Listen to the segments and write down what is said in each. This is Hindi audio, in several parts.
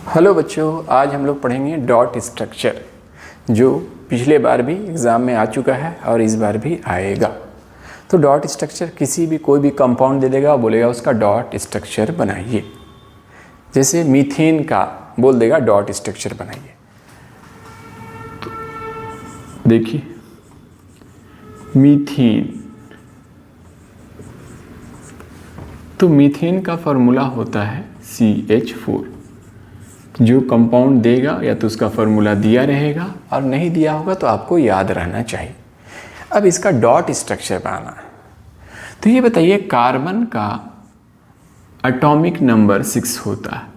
हेलो बच्चों, आज हम लोग पढ़ेंगे डॉट स्ट्रक्चर, जो पिछले बार भी एग्ज़ाम में आ चुका है और इस बार भी आएगा। तो डॉट स्ट्रक्चर कोई भी कंपाउंड दे देगा और बोलेगा उसका डॉट स्ट्रक्चर बनाइए। जैसे मीथेन का बोल देगा डॉट स्ट्रक्चर बनाइए। तो देखिए मीथेन, तो मीथेन का फॉर्मूला होता है CH4। जो कंपाउंड देगा या तो उसका फॉर्मूला दिया रहेगा और नहीं दिया होगा तो आपको याद रहना चाहिए। अब इसका डॉट स्ट्रक्चर बनाना है। तो ये बताइए, कार्बन का एटॉमिक नंबर 6 होता है।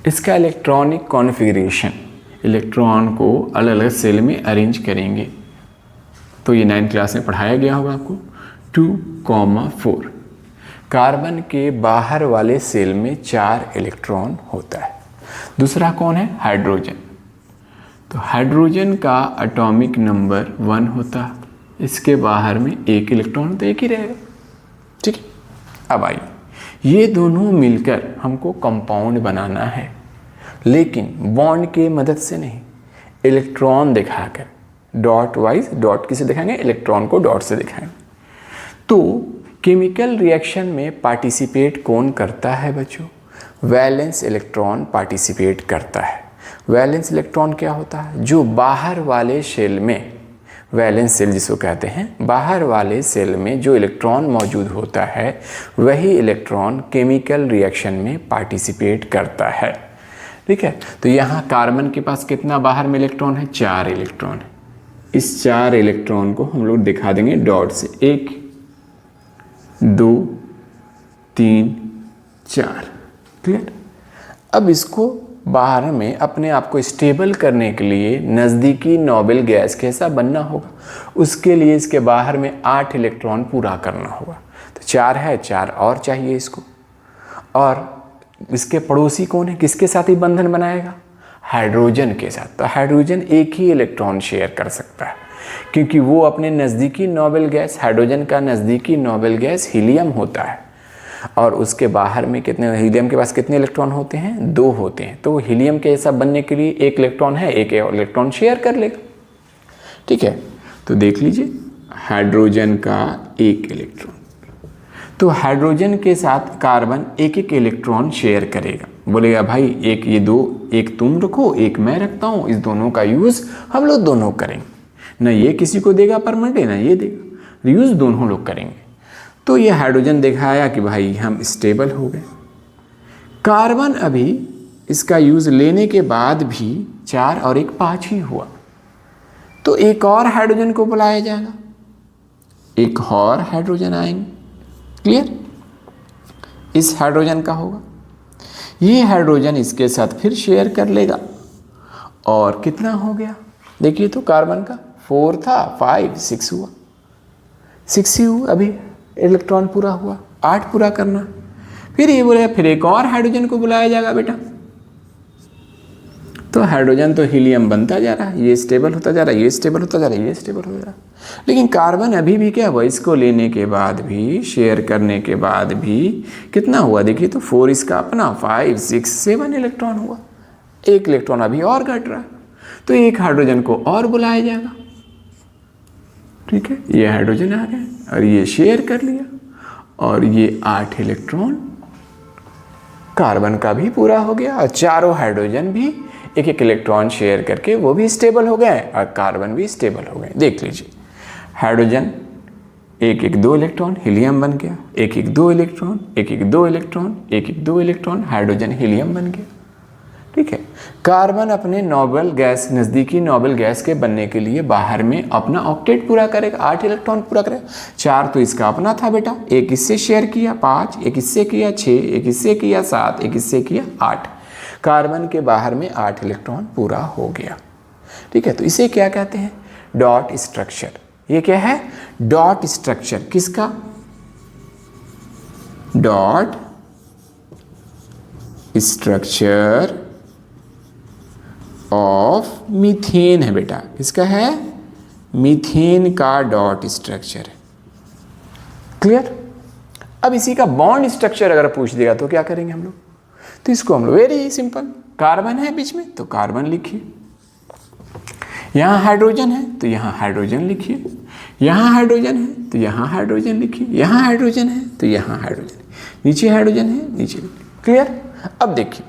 इसका इलेक्ट्रॉनिक कॉन्फ़िगरेशन, इलेक्ट्रॉन को अलग अलग सेल में अरेंज करेंगे तो ये 9th क्लास में पढ़ाया गया होगा आपको। 2,4 कार्बन के बाहर वाले सेल में 4 इलेक्ट्रॉन होता है। दूसरा कौन है? हाइड्रोजन। तो हाइड्रोजन का एटॉमिक नंबर 1 होता है। इसके बाहर में 1 इलेक्ट्रॉन तो एक ही रहेगा, ठीक है। अब आइए, ये दोनों मिलकर हमको कंपाउंड बनाना है, लेकिन बॉन्ड के मदद से नहीं, इलेक्ट्रॉन दिखाकर। डॉट वाइज, डॉट किसे दिखाएंगे? इलेक्ट्रॉन को डॉट से दिखाएंगे। तो केमिकल रिएक्शन में पार्टिसिपेट कौन करता है बच्चों? वैलेंस इलेक्ट्रॉन पार्टिसिपेट करता है। वैलेंस इलेक्ट्रॉन क्या होता है? जो बाहर वाले सेल में, वैलेंस सेल जिसको कहते हैं, बाहर वाले सेल में जो इलेक्ट्रॉन मौजूद होता है वही इलेक्ट्रॉन केमिकल रिएक्शन में पार्टिसिपेट करता है, ठीक है। तो यहाँ कार्बन के पास कितना बाहर में इलेक्ट्रॉन है? 4 इलेक्ट्रॉन है। इस 4 इलेक्ट्रॉन को हम लोग दिखा देंगे डॉट से। 1 2 3 4, क्लियर। अब इसको बाहर में अपने आप को स्टेबल करने के लिए नज़दीकी नोबेल गैस कैसा बनना होगा? उसके लिए इसके बाहर में 8 इलेक्ट्रॉन पूरा करना होगा। तो 4 है, 4 और चाहिए इसको। और इसके पड़ोसी कौन है? किसके साथ ही बंधन बनाएगा? हाइड्रोजन के साथ। तो हाइड्रोजन एक ही इलेक्ट्रॉन शेयर कर सकता है, क्योंकि वो अपने नज़दीकी नोबेल गैस, हाइड्रोजन का नज़दीकी नोबेल गैस हीलियम होता है। और उसके बाहर में कितने, हीलियम के पास कितने इलेक्ट्रॉन होते हैं? 2 होते हैं। तो हीलियम के जैसा बनने के लिए 1 इलेक्ट्रॉन है, 1 इलेक्ट्रॉन शेयर कर लेगा, ठीक है। तो देख लीजिए, हाइड्रोजन का 1 इलेक्ट्रॉन, तो हाइड्रोजन के साथ कार्बन 1 इलेक्ट्रॉन शेयर करेगा। बोलेगा भाई एक ये 2, एक तुम रखो, एक मैं रखता हूँ, इस दोनों का यूज़ हम लोग दोनों करेंगे। ना ये किसी को देगा परमानेंट, ना ये देगा, यूज़ दोनों लोग करेंगे। तो ये हाइड्रोजन दिखाया कि भाई हम स्टेबल हो गए। कार्बन अभी इसका यूज़ लेने के बाद भी 4 और 1 5 ही हुआ। तो एक और हाइड्रोजन को बुलाया जाएगा, एक और हाइड्रोजन आएंगे, क्लियर। इस हाइड्रोजन का होगा, ये हाइड्रोजन इसके साथ फिर शेयर कर लेगा। और कितना हो गया देखिए, तो कार्बन का 4 था, 5 6 हुआ, 6 ही हुआ। अभी इलेक्ट्रॉन पूरा हुआ, 8 पूरा करना। फिर ये बोलेगा फिर एक और हाइड्रोजन को बुलाया जाएगा बेटा। तो हाइड्रोजन तो हीलियम बनता जा रहा है, ये स्टेबल होता जा रहा है, ये स्टेबल होता जा रहा है, ये स्टेबल हो जा रहा है। लेकिन कार्बन अभी भी क्या हुआ? इसको लेने के बाद भी, शेयर करने के बाद भी कितना हुआ देखिए, तो 4 इसका अपना, 5 6 7 इलेक्ट्रॉन हुआ। 1 इलेक्ट्रॉन अभी और घट रहा है, तो एक हाइड्रोजन को और बुलाया जाएगा, ठीक है। ये हाइड्रोजन आ गया और ये शेयर कर लिया, और ये 8 इलेक्ट्रॉन कार्बन का भी पूरा हो गया, और चारों हाइड्रोजन भी 1 इलेक्ट्रॉन शेयर करके वो भी स्टेबल हो गए और कार्बन भी स्टेबल हो गए। देख लीजिए, हाइड्रोजन 1 2 इलेक्ट्रॉन, हीलियम बन गया। 1 2 electron, 1 2 electron, 1 2 electron, hydrogen helium बन गया, ठीक है। कार्बन अपने नोबेल गैस, नज़दीकी नोबेल गैस के बनने के लिए बाहर में अपना ऑक्टेट पूरा करेगा, 8 इलेक्ट्रॉन पूरा करेगा। 4 तो इसका अपना था बेटा, 1 इससे शेयर किया 5, 1 इससे किया 6, 1 इससे किया 7, 1 इससे किया 8। कार्बन के बाहर में 8 इलेक्ट्रॉन पूरा हो गया, ठीक है। तो इसे क्या कहते हैं? Dot structure. ये क्या है? Dot structure. किसका? डॉट स्ट्रक्चर ऑफ मीथेन है बेटा। किसका है? मीथेन का डॉट स्ट्रक्चर है, क्लियर। अब इसी का बॉन्ड स्ट्रक्चर अगर पूछ देगा तो क्या करेंगे हम लोग? तो इसको हम लोग वेरी सिंपल, कार्बन है बीच में तो कार्बन लिखिए, यहाँ हाइड्रोजन है तो यहाँ हाइड्रोजन लिखिए, यहाँ हाइड्रोजन है तो यहाँ हाइड्रोजन लिखिए, यहाँ हाइड्रोजन है तो यहाँ हाइड्रोजन, नीचे हाइड्रोजन है नीचे। क्लियर? अब देखिए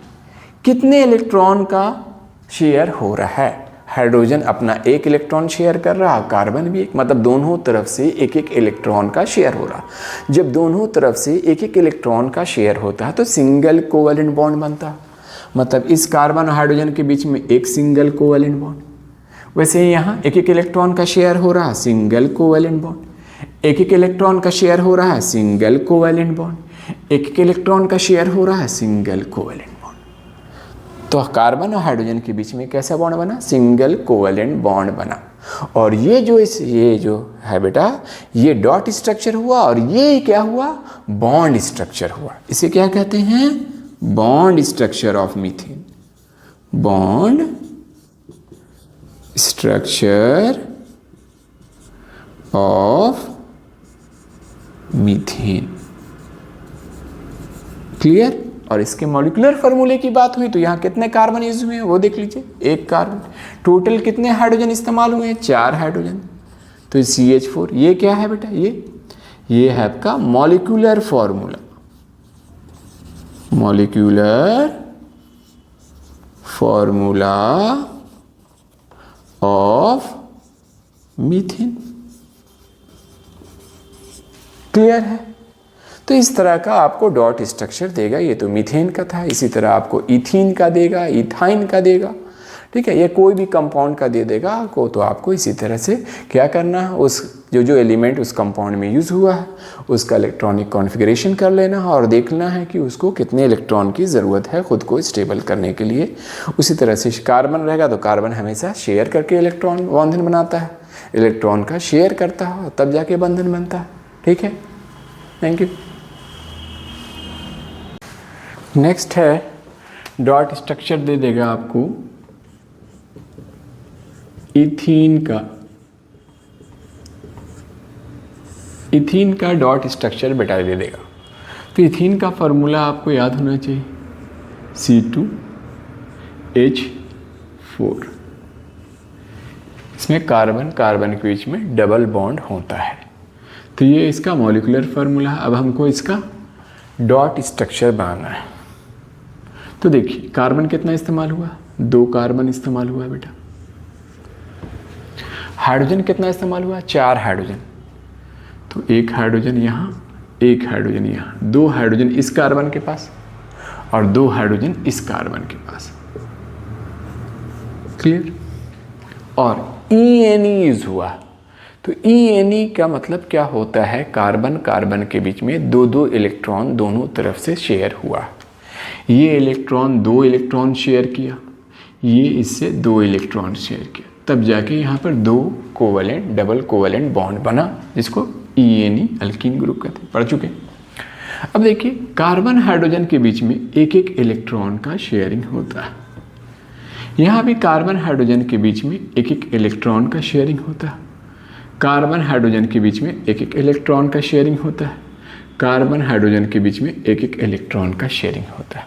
कितने इलेक्ट्रॉन का शेयर हो रहा है। हाइड्रोजन अपना एक इलेक्ट्रॉन शेयर कर रहा, कार्बन भी एक, मतलब दोनों तरफ से एक एक इलेक्ट्रॉन का शेयर हो रहा। जब दोनों तरफ से एक एक इलेक्ट्रॉन का शेयर होता है तो सिंगल कोवेलेंट बॉन्ड बनता, मतलब इस कार्बन और हाइड्रोजन के बीच में एक सिंगल कोवेलेंट बॉन्ड। वैसे ही यहाँ एक एक इलेक्ट्रॉन का शेयर हो रहा, सिंगल कोवेलेंट बॉन्ड। एक एक इलेक्ट्रॉन का शेयर हो रहा है, सिंगल कोवेलेंट बॉन्ड। एक एक इलेक्ट्रॉन का शेयर हो रहा है, सिंगल कोवेलेंट बॉन्ड। तो कार्बन और हाइड्रोजन के बीच में कैसा बॉन्ड बना? सिंगल कोवेलेंट बॉन्ड बना। और ये जो है बेटा, ये डॉट स्ट्रक्चर हुआ और ये क्या हुआ? बॉन्ड स्ट्रक्चर हुआ। इसे क्या कहते हैं? Bond structure of methane. Bond structure of methane. Clear? और इसके मॉलिक्यूलर फार्मूले की बात हुई तो यहाँ कितने कार्बन यूज हुए हैं वो देख लीजिए, एक कार्बन। टोटल कितने हाइड्रोजन इस्तेमाल हुए हैं? 4 हाइड्रोजन। तो CH4 ये क्या है बेटा? ये है आपका molecular formula, molecular formula of methane. Clear है? तो इस तरह का आपको डॉट स्ट्रक्चर देगा। ये तो मीथेन का था, इसी तरह आपको इथीन का देगा, इथाइन का देगा। ठीक है, ये कोई भी कंपाउंड का दे देगा आपको, तो आपको इसी तरह से क्या करना है, उस जो एलिमेंट उस कंपाउंड में यूज़ हुआ है उसका इलेक्ट्रॉनिक कॉन्फ़िगरेशन कर लेना है और देखना है कि उसको कितने इलेक्ट्रॉन की ज़रूरत है खुद को स्टेबल करने के लिए। उसी तरह से कार्बन रहेगा तो कार्बन हमेशा शेयर करके इलेक्ट्रॉन बंधन बनाता है, इलेक्ट्रॉन का शेयर करता है तब जाके बंधन बनता है। ठीक है, थैंक यू। नेक्स्ट है डॉट स्ट्रक्चर दे देगा आपको इथीन का। इथीन का डॉट स्ट्रक्चर बेटा दे देगा। तो इथीन का फॉर्मूला आपको याद होना चाहिए, C2H4। इसमें कार्बन कार्बन के बीच में डबल बॉन्ड होता है। तो ये इसका मॉलिक्यूलर फार्मूला है। अब हमको इसका डॉट स्ट्रक्चर बनाना है। तो देखिए कार्बन कितना इस्तेमाल हुआ? 2 कार्बन इस्तेमाल हुआ बेटा। हाइड्रोजन कितना इस्तेमाल हुआ? 4 हाइड्रोजन। तो 1 हाइड्रोजन यहाँ, 1 हाइड्रोजन यहाँ, 2 हाइड्रोजन इस कार्बन के पास और 2 हाइड्रोजन इस कार्बन के पास। क्लियर? और ENE यूज हुआ। तो ENE का मतलब क्या होता है? कार्बन कार्बन के बीच में 2-2 इलेक्ट्रॉन दोनों तरफ से शेयर हुआ। ये इलेक्ट्रॉन 2 इलेक्ट्रॉन शेयर किया, ये इससे 2 इलेक्ट्रॉन शेयर किया, तब जाके यहाँ पर 2 कोवेलेंट डबल कोवेलेंट बॉन्ड बना, जिसको ENE अल्कीन ग्रुप कहते हैं, पढ़ चुके। अब देखिए कार्बन हाइड्रोजन के बीच में एक एक इलेक्ट्रॉन का शेयरिंग होता है। यहाँ भी कार्बन हाइड्रोजन के बीच में एक एक इलेक्ट्रॉन का शेयरिंग होता है। कार्बन हाइड्रोजन के बीच में एक एक इलेक्ट्रॉन का शेयरिंग होता है। कार्बन हाइड्रोजन के बीच में एक एक इलेक्ट्रॉन का शेयरिंग होता है।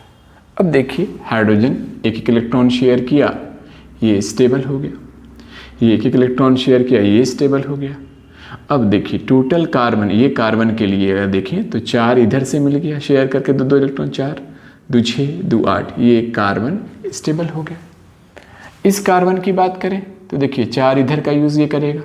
अब देखिए हाइड्रोजन एक एक इलेक्ट्रॉन शेयर किया, ये स्टेबल हो गया। ये एक एक इलेक्ट्रॉन शेयर किया, ये स्टेबल हो गया। अब देखिए टोटल कार्बन, ये कार्बन के लिए अगर देखें तो 4 इधर से मिल गया शेयर करके 2-2 इलेक्ट्रॉन, 4 2 6 2 8, ये कार्बन स्टेबल हो गया। इस कार्बन की बात करें तो देखिए 4 इधर का यूज़ ये करेगा,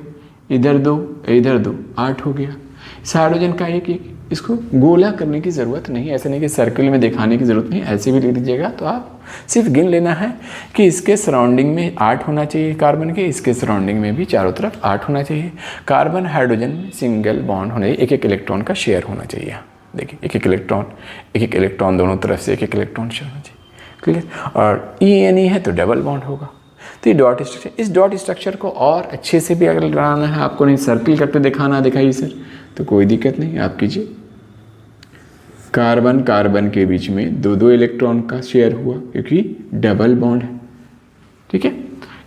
इधर 2 इधर 2, 8 हो गया। इस हाइड्रोजन का एक इसको गोला करने की ज़रूरत नहीं है, ऐसे नहीं कि सर्कल में दिखाने की ज़रूरत नहीं, ऐसे भी लिख दीजिएगा। तो आप सिर्फ गिन लेना है कि इसके सराउंडिंग में 8 होना चाहिए कार्बन के, इसके सराउंडिंग में भी चारों तरफ 8 होना चाहिए। कार्बन हाइड्रोजन में सिंगल बॉन्ड होने, एक एक इलेक्ट्रॉन का शेयर होना चाहिए। देखिए एक एक इलेक्ट्रॉन दोनों तरफ से एक एक इलेक्ट्रॉन शेयर होना चाहिए। क्लियर? और ENE है तो डबल बॉन्ड होगा। तो ये डॉट स्ट्रक्चर, इस डॉट स्ट्रक्चर को और अच्छे से भी अगर बनाना है आपको, नहीं सर्किल करके दिखाना, दिखाइए सर, तो कोई दिक्कत नहीं, आप कीजिए। कार्बन कार्बन के बीच में 2-2 इलेक्ट्रॉन का शेयर हुआ क्योंकि डबल बॉन्ड है। ठीक है,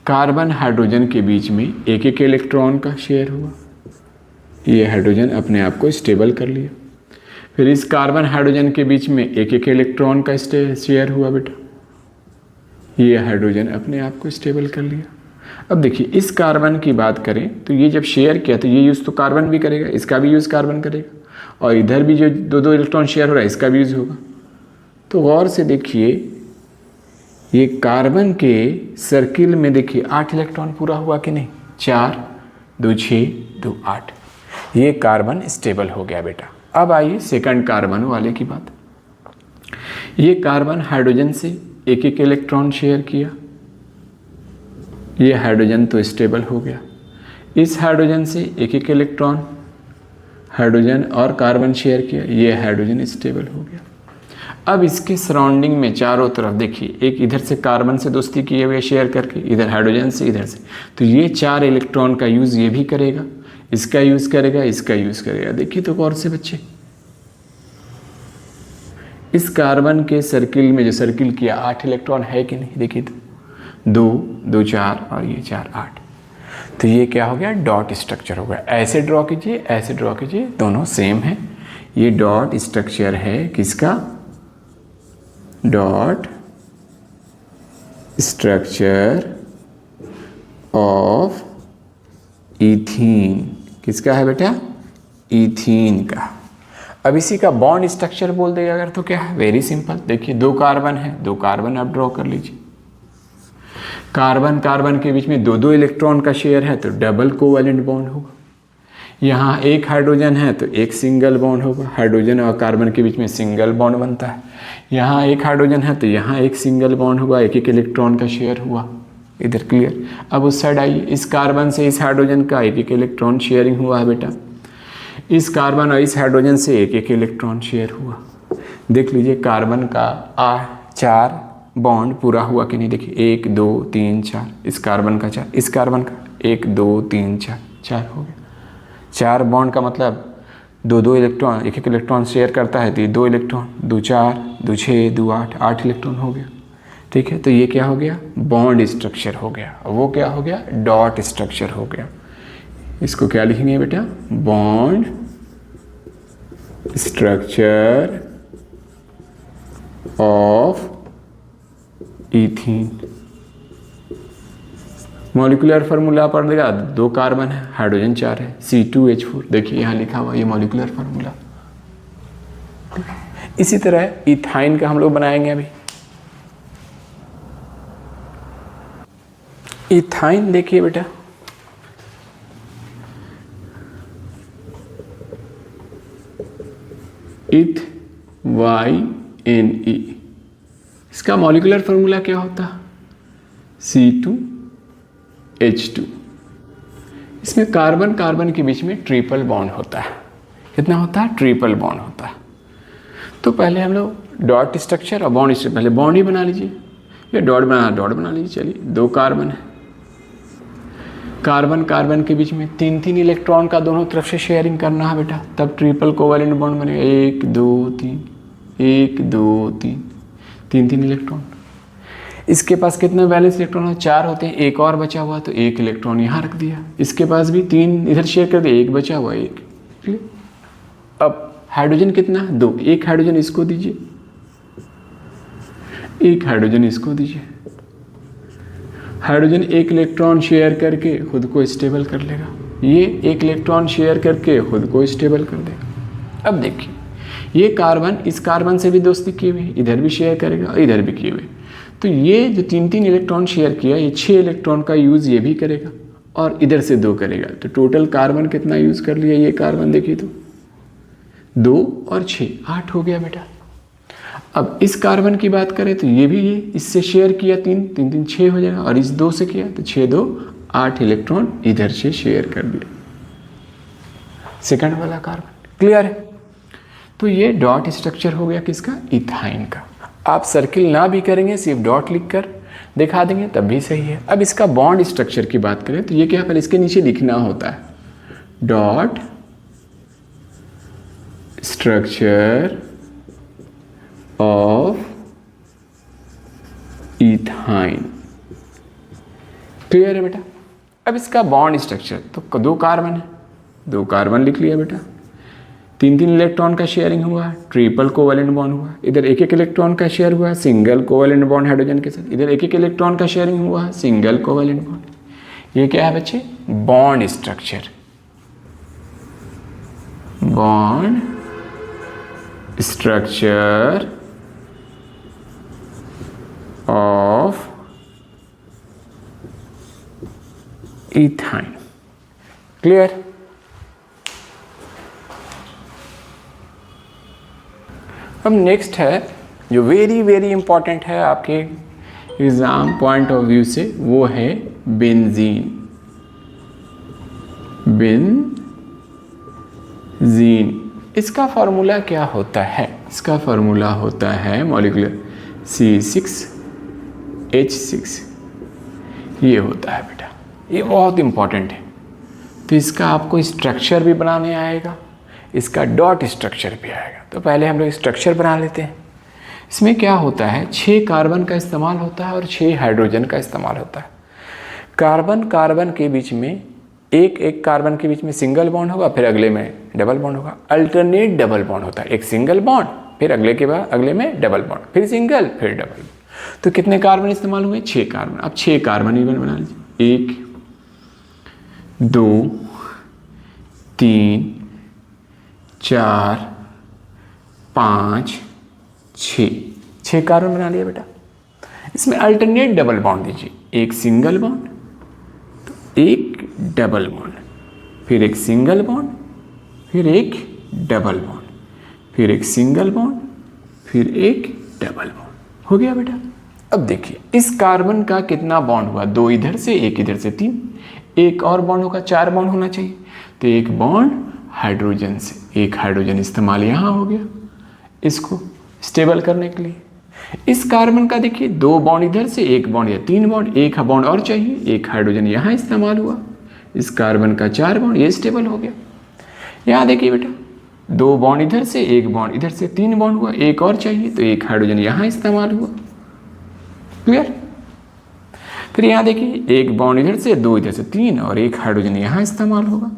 कार्बन हाइड्रोजन के बीच में एक एक इलेक्ट्रॉन का शेयर हुआ, ये हाइड्रोजन अपने आप को स्टेबल कर लिया। फिर इस कार्बन हाइड्रोजन के बीच में एक एक इलेक्ट्रॉन का शेयर हुआ बेटा, ये हाइड्रोजन अपने आप को स्टेबल कर लिया। अब देखिए इस कार्बन की बात करें तो ये जब शेयर किया तो ये यूज़ तो कार्बन भी करेगा, इसका भी यूज़ कार्बन करेगा, और इधर भी जो दो दो इलेक्ट्रॉन शेयर हो रहा है इसका भी यूज़ होगा। तो गौर से देखिए ये कार्बन के सर्किल में देखिए 8 इलेक्ट्रॉन पूरा हुआ कि नहीं, 4 2 6 2 8, ये कार्बन स्टेबल हो गया बेटा। अब आइए सेकंड कार्बन वाले की बात। ये कार्बन हाइड्रोजन से एक एक इलेक्ट्रॉन शेयर किया, ये हाइड्रोजन तो स्टेबल हो गया। इस हाइड्रोजन से एक एक इलेक्ट्रॉन हाइड्रोजन और कार्बन शेयर किया, ये हाइड्रोजन स्टेबल हो गया। अब इसके सराउंडिंग में चारों तरफ देखिए, एक इधर से कार्बन से दोस्ती किए हुए शेयर करके, इधर हाइड्रोजन से, इधर से, तो ये 4 इलेक्ट्रॉन का यूज़ ये भी करेगा, इसका यूज़ करेगा, इसका यूज़ करेगा। देखिए तो गौर से बच्चे, इस कार्बन के सर्किल में जो सर्किल किया 8 इलेक्ट्रॉन है कि नहीं, देखिए तो 2 2 4 और ये 4 8, तो ये क्या हो गया, डॉट स्ट्रक्चर हो गया। ऐसे ड्रॉ कीजिए, ऐसे ड्रॉ कीजिए, दोनों सेम है। ये डॉट स्ट्रक्चर है किसका, डॉट स्ट्रक्चर ऑफ इथीन, किसका है बेटा, इथीन का। अब इसी का बॉन्ड स्ट्रक्चर बोल देगा अगर तो क्या है, वेरी सिंपल। देखिए 2 कार्बन है, 2 कार्बन आप ड्रॉ कर लीजिए। कार्बन कार्बन के बीच में 2 इलेक्ट्रॉन का शेयर है तो डबल कोवैलेंट बॉन्ड होगा। यहाँ एक हाइड्रोजन है तो एक सिंगल बॉन्ड होगा, हाइड्रोजन और कार्बन के बीच में सिंगल बॉन्ड बनता है। यहाँ एक हाइड्रोजन है तो यहाँ एक सिंगल बॉन्ड होगा, एक एक इलेक्ट्रॉन का शेयर हुआ, इधर क्लियर। अब उस साइड आइए, इस कार्बन से इस हाइड्रोजन का एक एक इलेक्ट्रॉन शेयरिंग हुआ है बेटा, इस कार्बन और इस हाइड्रोजन से एक एक इलेक्ट्रॉन शेयर हुआ। देख लीजिए कार्बन का 4 बॉन्ड पूरा हुआ कि नहीं, देखिए 1 2 3 4, इस कार्बन का 4, इस कार्बन का 1 2 3 4, 4 हो गया। 4 बॉन्ड का मतलब 2 इलेक्ट्रॉन, एक एक इलेक्ट्रॉन शेयर करता है तो ये 2 इलेक्ट्रॉन, 2 4 2 6 2 8, 8 इलेक्ट्रॉन हो गया। ठीक है, तो ये क्या हो गया, बॉन्ड स्ट्रक्चर हो गया। वो क्या हो गया, डॉट स्ट्रक्चर हो गया। इसको क्या लिखेंगे बेटा, bond structure of ethene. Molecular formula पढ़ देगा, 2 कार्बन है, हाइड्रोजन 4 है, C2H4, देखिए यहाँ लिखा हुआ ये मॉलिक्यूलर फार्मूला। इसी तरह इथाइन का हम लोग बनाएंगे अभी। इथाइन देखिए बेटा, इथ YNE, इसका मॉलिक्यूलर फार्मूला क्या होता है, C2H2। इसमें कार्बन कार्बन के बीच में ट्रिपल बॉन्ड होता है। कितना होता है, ट्रिपल बॉन्ड होता है। तो पहले हम लोग डॉट स्ट्रक्चर और बॉन्ड स्ट्रक्चर, पहले बॉन्ड ही बना लीजिए, या डॉट बना लीजिए। चलिए 2 कार्बन है, कार्बन कार्बन के बीच में 3 इलेक्ट्रॉन का दोनों तरफ से शेयरिंग करना है बेटा, तब ट्रिपल कोवैलेंट बॉन्ड बनेगा। 1 2 3 1 2 3 3 इलेक्ट्रॉन। इसके पास कितने बैलेंस इलेक्ट्रॉन है, 4 होते हैं, एक और बचा हुआ तो 1 इलेक्ट्रॉन यहाँ रख दिया। इसके पास भी 3 इधर शेयर कर दिया, 1 बचा हुआ, 1। अब हाइड्रोजन कितना है, 2, 1 हाइड्रोजन इसको दीजिए, 1 हाइड्रोजन इसको दीजिए। हाइड्रोजन 1 इलेक्ट्रॉन शेयर करके खुद को स्टेबल कर लेगा, ये 1 इलेक्ट्रॉन शेयर करके खुद को स्टेबल कर देगा। अब देखिए ये कार्बन इस कार्बन से भी दोस्ती किए हुए, इधर भी शेयर करेगा और इधर भी किए हुए, तो ये जो 3 इलेक्ट्रॉन शेयर किया, ये 6 इलेक्ट्रॉन का यूज़ ये भी करेगा और इधर से 2 करेगा। तो टोटल कार्बन कितना यूज़ कर लिया ये कार्बन, देखिए तो 2 और 6 8 हो गया बेटा। अब इस कार्बन की बात करें तो ये भी, ये इससे शेयर किया 3 3 6 हो जाएगा, और इस 2 से किया तो 6 2 8 इलेक्ट्रॉन इधर से शेयर कर दिया सेकंड वाला कार्बन। क्लियर है, तो ये डॉट स्ट्रक्चर हो गया किसका, इथाइन का। आप सर्किल ना भी करेंगे, सिर्फ डॉट लिख कर दिखा देंगे तब भी सही है। अब इसका बॉन्ड स्ट्रक्चर की बात करें तो ये क्या, पहले इसके नीचे लिखना होता है, dot structure of ethyne. Clear है बेटा। अब इसका बॉन्ड स्ट्रक्चर, तो 2 कार्बन है, 2 कार्बन लिख लिया बेटा, तीन तीन इलेक्ट्रॉन का शेयरिंग हुआ है, ट्रिपल कोवेलेंट बॉन्ड हुआ है। इधर एक एक इलेक्ट्रॉन का शेयर हुआ है सिंगल कोवेलेंट बॉन्ड हाइड्रोजन के साथ। इधर एक एक इलेक्ट्रॉन का शेयरिंग हुआ है सिंगल कोवेलेंट बॉन्ड। ये क्या है बच्चे? Bond structure. Bond structure of ethyne. Clear? अब नेक्स्ट है जो वेरी वेरी इंपॉर्टेंट है आपके एग्जाम पॉइंट ऑफ व्यू से, वो है बेंजीन। बेंजीन इसका फॉर्मूला क्या होता है? इसका फॉर्मूला होता है मॉलिक्यूलर C6H6। ये होता है बेटा, ये बहुत इंपॉर्टेंट है। तो इसका आपको स्ट्रक्चर भी बनाने आएगा, इसका डॉट स्ट्रक्चर भी आएगा। तो पहले हम लोग स्ट्रक्चर बना लेते हैं। इसमें क्या होता है, 6 कार्बन का इस्तेमाल होता है और 6 हाइड्रोजन का इस्तेमाल होता है। कार्बन कार्बन के बीच में एक कार्बन के बीच में सिंगल बॉन्ड होगा, फिर अगले में डबल बॉन्ड होगा। अल्टरनेट डबल बॉन्ड होता है, एक सिंगल बॉन्ड फिर अगले के बाद अगले में डबल बॉन्ड, फिर सिंगल फिर डबल। तो कितने कार्बन इस्तेमाल हुए? 6 कार्बन। अब 6 कार्बन इवन बना लीजिए। 1 2 3 4 5 6 कार्बन बना लिया बेटा। इसमें अल्टरनेट डबल बॉन्ड दीजिए, एक सिंगल बॉन्ड तो एक डबल बॉन्ड, फिर एक सिंगल बॉन्ड, फिर एक डबल बॉन्ड, फिर एक सिंगल बॉन्ड, फिर एक डबल बॉन्ड। हो गया बेटा। अब देखिए इस कार्बन का कितना बॉन्ड हुआ? 2 इधर से, एक इधर से, 3। एक और बॉन्ड होगा, 4 बॉन्ड होना चाहिए। तो एक बॉन्ड हाइड्रोजन से, एक हाइड्रोजन इस्तेमाल यहाँ हो गया इसको स्टेबल करने के लिए। इस कार्बन का देखिए 2 बॉन्ड इधर से, एक बॉन्ड या 3 बॉन्ड, एक बॉन्ड और चाहिए, एक हाइड्रोजन यहाँ इस्तेमाल हुआ। इस कार्बन का 4 बॉन्ड, ये स्टेबल हो गया। यहाँ देखिए बेटा 2 बॉन्ड इधर से, एक बॉन्ड इधर से, 3 बॉन्ड हुआ, एक और चाहिए तो एक हाइड्रोजन यहाँ इस्तेमाल हुआ। क्लियर? फिर यहाँ देखिए एक बॉन्ड इधर से, 2 इधर से, 3 और एक हाइड्रोजन यहाँ इस्तेमाल होगा,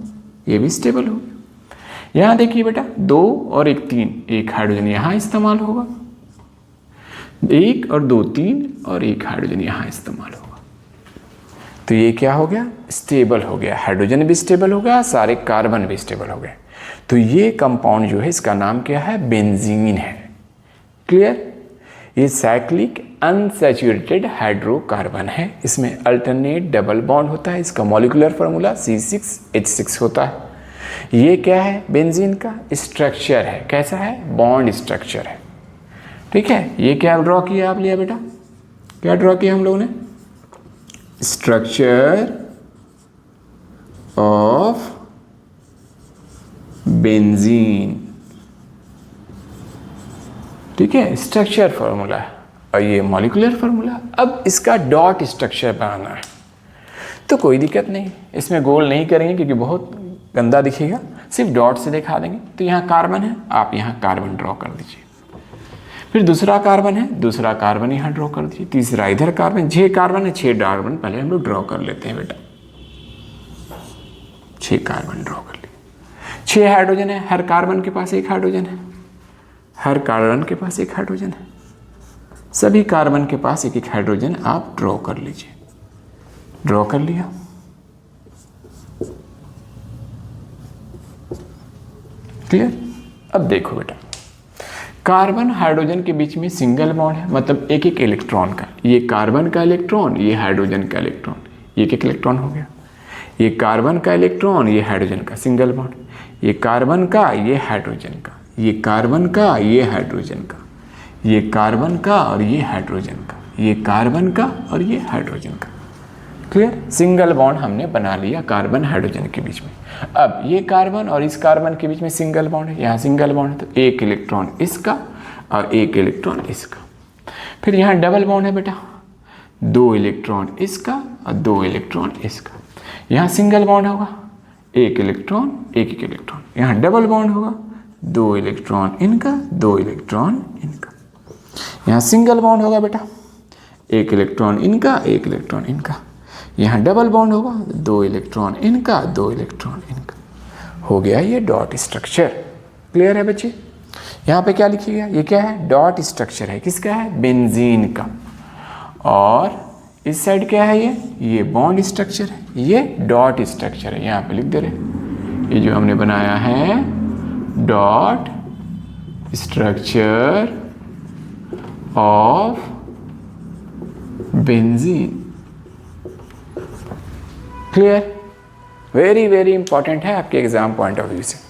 ये भी स्टेबल हो गया। यहाँ देखिए बेटा 2 और एक 3, एक हाइड्रोजन यहाँ इस्तेमाल होगा। 1 और 2 3 और एक हाइड्रोजन यहाँ इस्तेमाल होगा। तो ये क्या हो गया? स्टेबल हो गया। हाइड्रोजन भी स्टेबल हो गया, सारे कार्बन भी स्टेबल हो गए। तो ये कंपाउंड जो है इसका नाम क्या है? बेंजीन है। क्लियर? ये साइक्लिक अनसैचुरेटेड हाइड्रोकार्बन है। इसमें अल्टरनेट डबल बॉन्ड होता है। इसका मॉलिक्यूलर फार्मूला C6H6 होता है। ये क्या है? बेंजीन का स्ट्रक्चर है। कैसा है? बॉन्ड स्ट्रक्चर है। ठीक है? ये क्या ड्रॉ किया आप लिया बेटा? क्या ड्रॉ किया हम लोगों ने? Structure of benzene. ठीक है? स्ट्रक्चर फार्मूला है और ये मॉलिक्यूलर फार्मूला। अब इसका डॉट स्ट्रक्चर बनाना है तो कोई दिक्कत नहीं, इसमें गोल नहीं करेंगे क्योंकि बहुत गंदा दिखेगा, सिर्फ डॉट से दिखा देंगे। तो यहाँ कार्बन है, आप यहाँ कार्बन ड्रॉ कर दीजिए। फिर दूसरा कार्बन है, दूसरा कार्बन यहाँ ड्रॉ कर दीजिए। तीसरा इधर कार्बन, 6 कार्बन है, 6 कार्बन पहले हम लोग ड्रॉ कर लेते हैं बेटा। 6 कार्बन ड्रॉ कर लिए। 6 हाइड्रोजन है, हर कार्बन के पास एक हाइड्रोजन है, हर कार्बन के पास एक हाइड्रोजन है। सभी कार्बन के पास एक एक हाइड्रोजन आप ड्रॉ कर लीजिए। ड्रॉ कर लिया। क्लियर? अब देखो बेटा कार्बन हाइड्रोजन के बीच में सिंगल बॉन्ड है, मतलब एक एक इलेक्ट्रॉन का। ये कार्बन का इलेक्ट्रॉन, ये हाइड्रोजन का इलेक्ट्रॉन, एक एक इलेक्ट्रॉन हो गया। ये कार्बन का इलेक्ट्रॉन, ये हाइड्रोजन का, सिंगल बॉन्ड। ये कार्बन का, ये हाइड्रोजन का, ये कार्बन का, ये हाइड्रोजन का, ये कार्बन का और ये हाइड्रोजन का, ये कार्बन का और ये हाइड्रोजन का। क्लियर? सिंगल बॉन्ड हमने बना लिया कार्बन हाइड्रोजन के बीच में। अब ये कार्बन और इस कार्बन के बीच में सिंगल बॉन्ड है, यहाँ सिंगल बॉन्ड है तो एक इलेक्ट्रॉन इसका और एक इलेक्ट्रॉन इसका। फिर यहाँ डबल बॉन्ड है बेटा, 2 इलेक्ट्रॉन इसका और 2 इलेक्ट्रॉन इसका। यहाँ सिंगल बॉन्ड होगा, एक इलेक्ट्रॉन एक इलेक्ट्रॉन। यहाँ डबल बॉन्ड होगा, 2 इलेक्ट्रॉन इनका 2 इलेक्ट्रॉन इनका। यहाँ सिंगल बॉन्ड होगा बेटा, एक इलेक्ट्रॉन इनका एक इलेक्ट्रॉन इनका। यहाँ डबल बॉन्ड होगा, 2 इलेक्ट्रॉन इनका 2 इलेक्ट्रॉन इनका। हो गया ये डॉट स्ट्रक्चर। क्लियर है बच्चे? यहाँ पे क्या लिखिएगा, ये क्या है, डॉट स्ट्रक्चर है, किसका है, बेंजीन का। और इस साइड क्या है, ये बॉन्ड स्ट्रक्चर है, ये डॉट स्ट्रक्चर है, यहाँ पे लिख दे रहे। ये जो हमने बनाया है dot structure of benzene. Clear? Very very important है आपके एग्जाम पॉइंट ऑफ व्यू से।